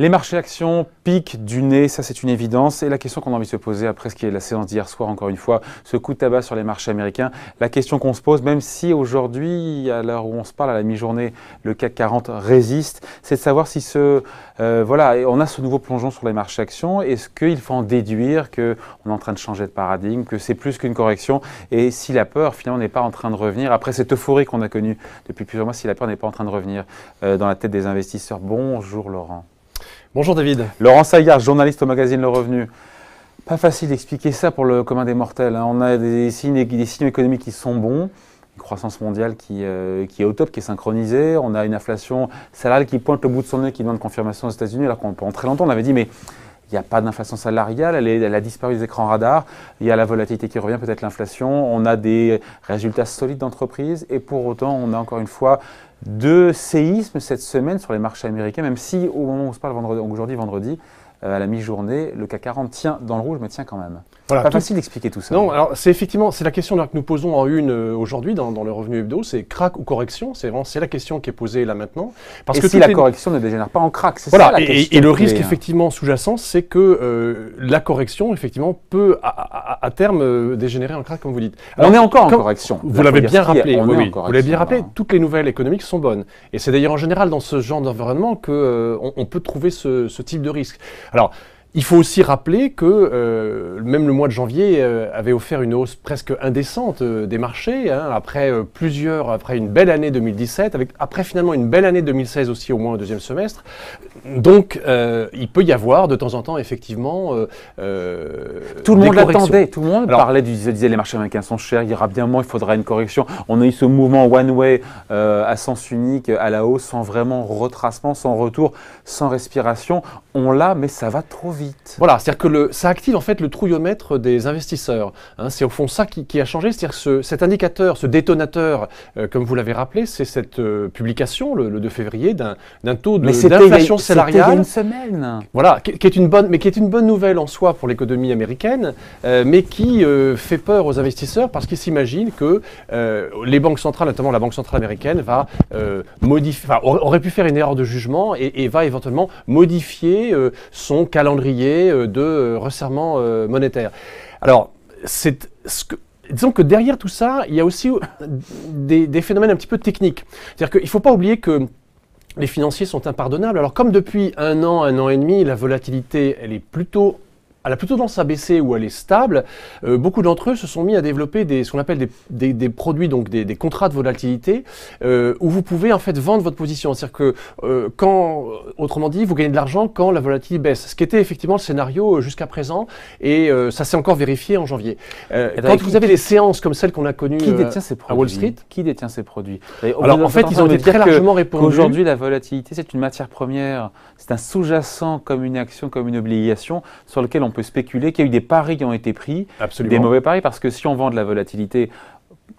Les marchés actions piquent du nez, ça c'est une évidence. Et la question qu'on a envie de se poser après ce qui est la séance d'hier soir, encore une fois, ce coup de tabac sur les marchés américains, la question qu'on se pose, même si aujourd'hui, à l'heure où on se parle, à la mi-journée, le CAC 40 résiste, c'est de savoir si voilà, on a ce nouveau plongeon sur les marchés actions. Est-ce qu'il faut en déduire qu'on est en train de changer de paradigme, que c'est plus qu'une correction, et si la peur finalement n'est pas en train de revenir, après cette euphorie qu'on a connue depuis plusieurs mois, si la peur n'est pas en train de revenir dans la tête des investisseurs. Bonjour Laurent. Bonjour David. Laurent Saillard, journaliste au magazine Le Revenu. Pas facile d'expliquer ça pour le commun des mortels. On a des signaux économiques qui sont bons, une croissance mondiale qui est au top, qui est synchronisée. On a une inflation salariale qui pointe le bout de son nez, qui demande confirmation aux États-Unis, alors qu'on pendant très longtemps on avait dit mais il n'y a pas d'inflation salariale, elle a disparu des écrans radars, il y a la volatilité qui revient, peut-être l'inflation, on a des résultats solides d'entreprise et pour autant on a encore une fois de séisme cette semaine sur les marchés américains, même si au moment où on se parle aujourd'hui vendredi, à la mi-journée, le CAC 40 tient dans le rouge, mais tient quand même. Voilà, pas facile d'expliquer tout ça. Non, alors c'est la question que nous posons en une aujourd'hui dans le Revenu Hebdo, c'est crack ou correction, c'est la question qui est posée là maintenant. Parce que si la correction ne dégénère pas en crack, c'est voilà, ça la question. Et le risque effectivement sous-jacent, c'est que la correction effectivement peut à terme dégénérer en crack, comme vous dites. Alors, on est encore en correction. Vous l'avez bien rappelé, vous l'avez bien rappelé, toutes les nouvelles économiques sont bonnes. Et c'est d'ailleurs en général dans ce genre d'environnement qu'on peut trouver ce type de risque. Alors, il faut aussi rappeler que même le mois de janvier avait offert une hausse presque indécente des marchés, hein, après une belle année 2017, après finalement une belle année 2016 aussi au moins au deuxième semestre. Donc il peut y avoir de temps en temps effectivement tout le monde l'attendait, tout le monde disait les marchés américains sont chers, il y aura bien un moment, il faudra une correction. On a eu ce mouvement one way à sens unique à la hausse sans vraiment retracement, sans retour, sans respiration. On l'a, mais ça va trop vite. Voilà, c'est-à-dire que ça active en fait le trouillomètre des investisseurs. Hein, c'est au fond ça qui a changé, c'est-à-dire que cet indicateur, ce détonateur, comme vous l'avez rappelé, c'est cette publication le 2 février d'un taux d'inflation salariale. Il y a une semaine. Voilà, qui est une bonne nouvelle en soi pour l'économie américaine, mais qui fait peur aux investisseurs parce qu'ils s'imaginent que les banques centrales, notamment la Banque centrale américaine, aurait pu faire une erreur de jugement et va éventuellement modifier son calendrier de resserrement monétaire. Alors, disons que derrière tout ça, il y a aussi des phénomènes un petit peu techniques. C'est-à-dire qu'il ne faut pas oublier que les financiers sont impardonnables. Alors, comme depuis un an et demi, la volatilité, elle a plutôt tendance à baisser ou elle est stable, beaucoup d'entre eux se sont mis à développer ce qu'on appelle des produits, donc des contrats de volatilité, où vous pouvez en fait vendre votre position. C'est-à-dire que autrement dit, vous gagnez de l'argent quand la volatilité baisse. Ce qui était effectivement le scénario jusqu'à présent, et ça s'est encore vérifié en janvier. Quand vous avez des séances comme celles qu'on a connues à Wall Street, qui détient ces produits? Alors en fait, ils ont été très largement répandus. Aujourd'hui, la volatilité, c'est une matière première, c'est un sous-jacent comme une action, comme une obligation, sur lequel on peut spéculer qu'il y a eu des paris qui ont été pris, Absolument. Des mauvais paris, parce que si on vend de la volatilité,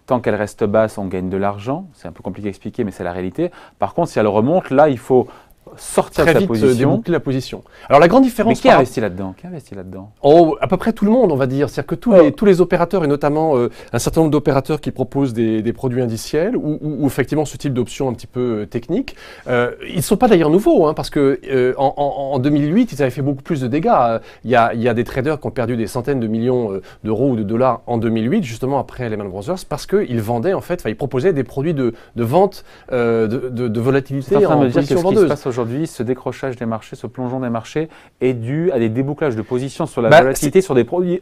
tant qu'elle reste basse, on gagne de l'argent. C'est un peu compliqué à expliquer, mais c'est la réalité. Par contre, si elle remonte, là, il faut sortir très de sa vite position. Déboucler la position. Alors la grande différence... Mais qui investit là-dedans? À peu près tout le monde, on va dire. C'est-à-dire que tous les opérateurs, et notamment un certain nombre d'opérateurs qui proposent des produits indiciels ou effectivement ce type d'options un petit peu techniques, ils ne sont pas d'ailleurs nouveaux, hein, parce que en 2008, ils avaient fait beaucoup plus de dégâts. Il y a des traders qui ont perdu des centaines de millions d'euros ou de dollars en 2008, justement après Lehman Brothers, parce qu'ils vendaient, en fait, ils proposaient des produits de vente de volatilité en position vendeuse. Aujourd'hui, ce décrochage des marchés, ce plongeon des marchés est dû à des débouclages de positions sur la volatilité sur des produits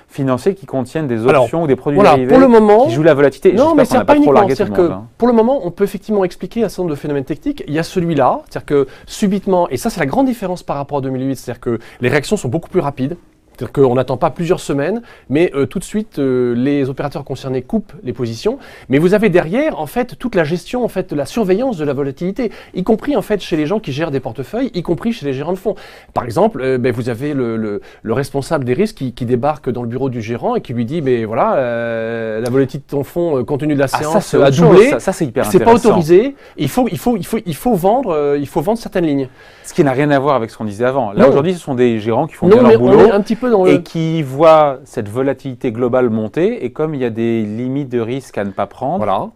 financiers qui contiennent des options ou des produits dérivés pour le moment, qui jouent la volatilité. Non, mais c'est pas uniquement. C'est-à-dire que pour le moment, on peut effectivement expliquer un certain nombre de phénomènes techniques. Il y a celui-là, c'est-à-dire que subitement, et ça c'est la grande différence par rapport à 2008, c'est-à-dire que les réactions sont beaucoup plus rapides. C'est-à-dire qu'on n'attend pas plusieurs semaines, mais tout de suite, les opérateurs concernés coupent les positions. Mais vous avez derrière, en fait, toute la gestion, en fait, de la surveillance de la volatilité, y compris, en fait, chez les gens qui gèrent des portefeuilles, y compris chez les gérants de fonds. Par exemple, vous avez le responsable des risques qui débarque dans le bureau du gérant et qui lui dit, voilà, la volatilité de ton fonds, compte tenu de la séance, a doublé. Ça, c'est hyper intéressant. C'est pas autorisé. Il faut vendre certaines lignes. Ce qui n'a rien à voir avec ce qu'on disait avant. Là, aujourd'hui, ce sont des gérants qui font bien leur boulot. peu dans le... Et qui voient cette volatilité globale monter, et comme il y a des limites de risque à ne pas prendre, Voilà.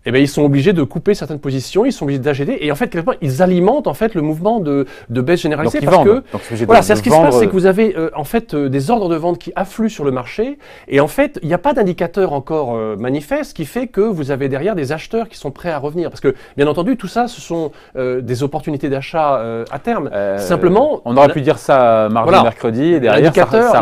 Eh bien, ils sont obligés de couper certaines positions, ils sont obligés d'agiter, et en fait, quelque part, ils alimentent en fait le mouvement de baisse généralisée. donc ils parce vendent. que Donc, c'est obligé voilà, de c'est ce qui se vendre. passe, c'est que vous avez en fait des ordres de vente qui affluent sur le marché, et en fait, il n'y a pas d'indicateur encore manifeste qui fait que vous avez derrière des acheteurs qui sont prêts à revenir. Parce que, bien entendu, tout ça, ce sont des opportunités d'achat à terme. Simplement, on aurait pu dire ça mardi, voilà. mercredi, et derrière,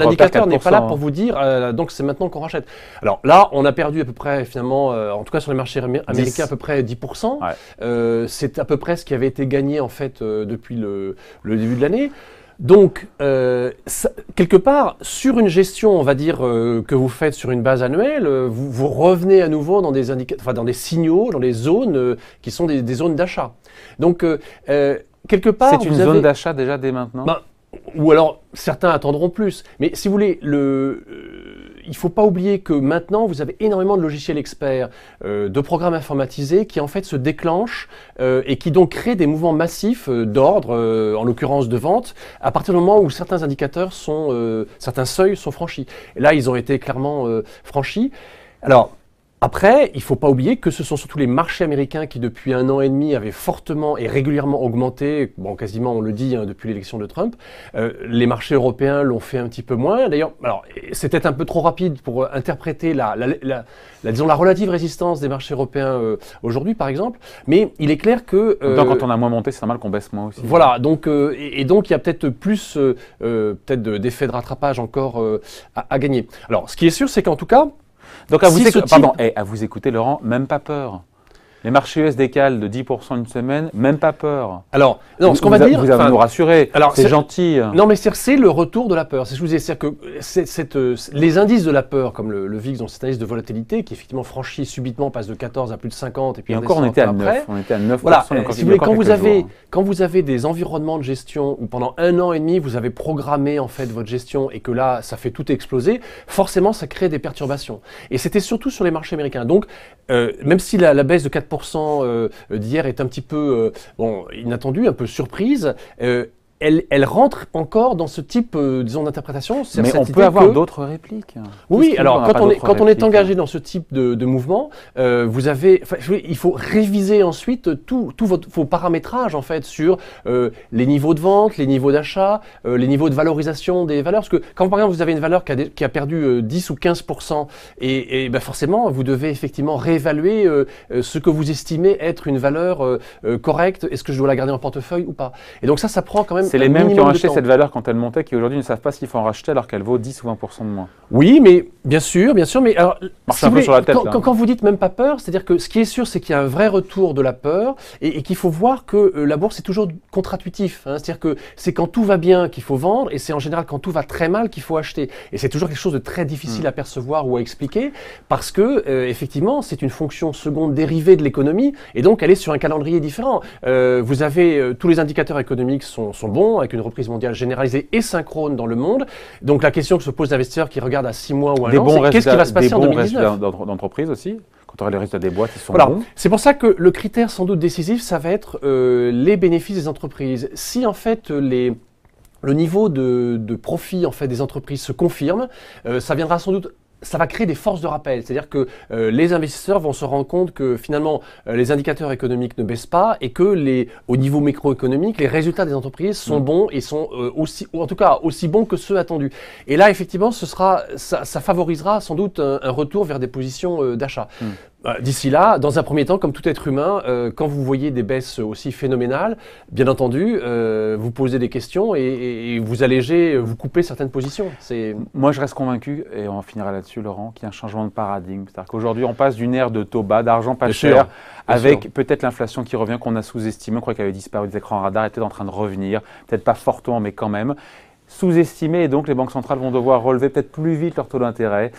l'indicateur n'est pas là pour vous. vous dire, donc c'est maintenant qu'on rachète. Alors là, on a perdu à peu près, finalement, en tout cas sur les marchés américains, à peu près 10%. Ouais. C'est à peu près ce qui avait été gagné en fait depuis le début de l'année. Donc, quelque part, sur une gestion, on va dire, que vous faites sur une base annuelle, vous revenez à nouveau dans des dans des signaux, dans des zones qui sont des zones d'achat. Donc, quelque part, C'est une zone d'achat déjà dès maintenant. Ou alors, certains attendront plus. Mais si vous voulez, il ne faut pas oublier que maintenant, vous avez énormément de logiciels experts, de programmes informatisés qui en fait se déclenchent et qui donc créent des mouvements massifs d'ordre, en l'occurrence de vente, à partir du moment où certains indicateurs certains seuils sont franchis. Et là, ils ont été clairement franchis. Alors, après, il ne faut pas oublier que ce sont surtout les marchés américains qui, depuis 1 an et demi, avaient fortement et régulièrement augmenté, bon, quasiment, on le dit, depuis l'élection de Trump. Les marchés européens l'ont fait un petit peu moins. D'ailleurs, alors, c'est peut-être un peu trop rapide pour interpréter disons, la relative résistance des marchés européens aujourd'hui, par exemple. Mais il est clair que... quand on a moins monté, c'est normal qu'on baisse moins aussi. Voilà, donc, et donc il y a peut-être plus d'effets de rattrapage encore à gagner. Alors, ce qui est sûr, c'est qu'en tout cas... Donc à vous écouter, Laurent, même pas peur. Les marchés US décalent de 10% une semaine, même pas peur. Alors, non, ce qu'on va dire... Vous allez nous rassurer, c'est gentil. Non, mais c'est le retour de la peur. C'est ce que je vous disais, c'est-à-dire que les indices de la peur, comme le VIX, donc cet indice de volatilité, qui effectivement franchit subitement, passe de 14 à plus de 50, et puis encore on était à 9. On était à 9%. Voilà, si vous voulez, quand vous avez des environnements de gestion où pendant 1 an et demi, vous avez programmé en fait votre gestion et que là, ça fait tout exploser, forcément, ça crée des perturbations. Et c'était surtout sur les marchés américains. Donc, même si la baisse de 4% d'hier est un petit peu inattendue, un peu surprise, elle rentre encore dans ce type, disons, d'interprétation. Mais on peut avoir d'autres répliques. Oui, alors quand on est engagé dans ce type de mouvement, il faut réviser ensuite tout vos paramétrages en fait sur les niveaux de vente, les niveaux d'achat, les niveaux de valorisation des valeurs. Parce que quand par exemple vous avez une valeur qui a perdu 10 ou 15%, et forcément vous devez effectivement réévaluer ce que vous estimez être une valeur correcte. Est-ce que je dois la garder en portefeuille ou pas? Et donc ça prend quand même. C'est les mêmes qui ont acheté cette valeur quand elle montait, qui aujourd'hui ne savent pas s'il faut en racheter alors qu'elle vaut 10 ou 20% de moins. Oui, mais bien sûr, mais alors, si un peu sur la tête, quand vous dites même pas peur, c'est-à-dire que ce qui est sûr, c'est qu'il y a un vrai retour de la peur et qu'il faut voir que la bourse est toujours contre-intuitif. C'est-à-dire que c'est quand tout va bien qu'il faut vendre et c'est en général quand tout va très mal qu'il faut acheter. Et c'est toujours quelque chose de très difficile à percevoir ou à expliquer parce que effectivement, c'est une fonction seconde dérivée de l'économie et donc elle est sur un calendrier différent. Vous avez tous les indicateurs économiques sont bons, avec une reprise mondiale généralisée et synchrone dans le monde. Donc la question que se pose l'investisseur qui regarde à 6 mois ou 1 an, c'est qu'est-ce qui va se passer en 2019 ? Des bons résultats d'entreprise aussi, quand on aura les résultats des boîtes, ils sont bons. C'est pour ça que le critère sans doute décisif, ça va être les bénéfices des entreprises. Si en fait le niveau de profit en fait, des entreprises se confirme, ça viendra sans doute... Ça va créer des forces de rappel, c'est-à-dire que les investisseurs vont se rendre compte que finalement les indicateurs économiques ne baissent pas et que au niveau microéconomique, les résultats des entreprises sont bons et sont aussi bons que ceux attendus. Et là, effectivement, ça favorisera sans doute un retour vers des positions d'achat. D'ici là, dans un premier temps, comme tout être humain, quand vous voyez des baisses aussi phénoménales, bien entendu, vous posez des questions et vous allégez, vous coupez certaines positions. Moi, je reste convaincu, et on finira là-dessus, Laurent, qu'il y a un changement de paradigme. C'est-à-dire qu'aujourd'hui, on passe d'une ère de taux bas, d'argent pas cher, avec peut-être l'inflation qui revient, qu'on a sous-estimée, on croit qu'elle avait disparu des écrans radars, était en train de revenir, peut-être pas fortement, mais quand même. Sous-estimée, et donc les banques centrales vont devoir relever peut-être plus vite leur taux d'intérêt.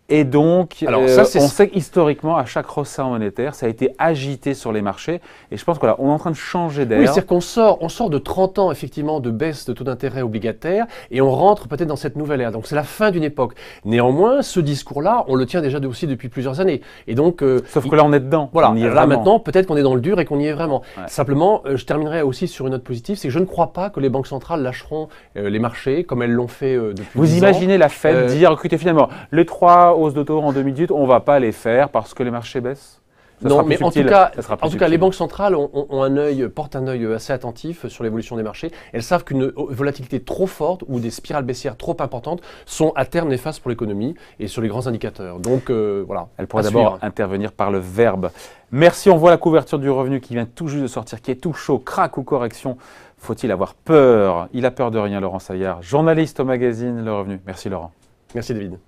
Et donc, Alors, on sait qu'historiquement, à chaque resserrement monétaire, ça a été agité sur les marchés. Et je pense qu'on est en train de changer d'air. Oui, c'est-à-dire qu'on sort de 30 ans, effectivement, de baisse de taux d'intérêt obligataire et on rentre peut-être dans cette nouvelle ère. Donc, c'est la fin d'une époque. Néanmoins, ce discours-là, on le tient déjà aussi depuis plusieurs années. Et donc, sauf que là, on est dedans. Voilà, on y est là vraiment. maintenant, peut-être qu'on est dans le dur et qu'on y est vraiment. Ouais. Simplement, je terminerai aussi sur une note positive, c'est que je ne crois pas que les banques centrales lâcheront les marchés comme elles l'ont fait depuis 10 ans. Vous imaginez la Fed dire, écoutez, finalement, les 3 hausses de taux en 2018, on ne va pas les faire parce que les marchés baissent? Non, mais en tout cas, les banques centrales portent un œil assez attentif sur l'évolution des marchés. Elles savent qu'une volatilité trop forte ou des spirales baissières trop importantes sont à terme néfastes pour l'économie et sur les grands indicateurs. Donc voilà. Elles pourraient d'abord intervenir par le verbe. Merci, on voit la couverture du revenu qui vient tout juste de sortir, qui est tout chaud, crack ou correction. Faut-il avoir peur? Il a peur de rien, Laurent Saillard, journaliste au magazine Le Revenu. Merci Laurent. Merci David.